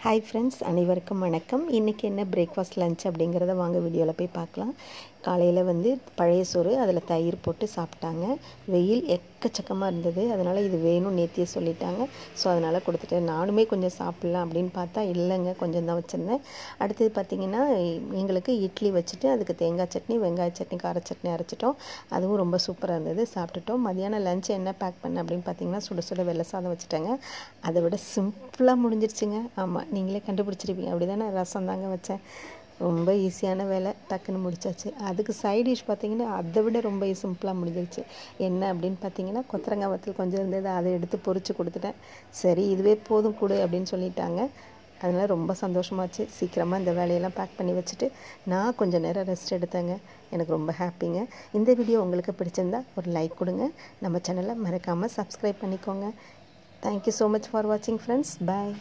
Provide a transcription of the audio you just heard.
Hi friends, அனைவருக்கும் வணக்கம். இன்னைக்கு என்ன பிரேக்ஃபாஸ்ட் லஞ்ச் அப்படிங்கறத வாங்க வீடியோல போய் பார்க்கலாம். காலையில வந்து பழைய சோறு அதுல தயிர் போட்டு சாப்பிட்டாங்க. வெயில் எக்கச்சக்கமா இருந்தது. அதனால இது வேணும் நேத்தியே சொல்லிட்டாங்க. சோ அதனால கொடுத்துட்டேன். நானுமே கொஞ்சம் சாப்பிடலாம் அப்படினு பார்த்தா இல்லங்க கொஞ்சம் தான் வச்சிருந்தேன். அடுத்து பாத்தீங்கன்னா எங்களுக்கு இட்லி வச்சிட்டு அதுக்கு தேங்காய் சட்னி, வெங்காய சட்னி, கார சட்னி அரைச்சிட்டோம். அதுவும் ரொம்ப சூப்பரா இருந்தது. சாப்பிட்டுட்டோம். மதியான லஞ்ச் என்ன பேக் பண்ண அப்படினு பாத்தீங்கன்னா சுட சுட வெள்ளை சாதம் வச்சிட்டேங்க. அதை விட சிம்பிளா முடிஞ்சிருச்சுங்க. ஆமா நீங்களே கண்டுபிடிச்சிருப்பீங்க. அப்படிதானே ரசம் தாங்க வச்சேன். ரொம்ப ஈஸியான வேலை டக்குன்னு முடிச்சாச்சு. அதுக்கு சைடு டிஷ் பாத்தீங்கன்னா அதை விட ரொம்ப சிம்பிளா முடிஞ்சிருச்சு. என்ன அப்படினு பாத்தீங்கன்னா கொத்தரங்காய் வத்தல் கொஞ்சம் இருந்தது. அதை எடுத்து பொரிச்சு கொடுத்துட்டேன். சரி இதுவே போதும் கொடு அப்படினு சொல்லிட்டாங்க. அதனால ரொம்ப சந்தோஷமாச்சு. சீக்கிரமா இந்த வேலையெல்லாம் பேக் பண்ணி வச்சுட்டு நான் கொஞ்ச நேரம் ரெஸ்ட் எடுத்தேங்க. எனக்கு ரொம்ப ஹாப்பிங்க. இந்த வீடியோ உங்களுக்கு பிடிச்சிருந்தா ஒரு லைக் கொடுங்க. நம்ம சேனலை மறக்காம Subscribe பண்ணிக்கோங்க. Thank you so much for watching friends. Bye.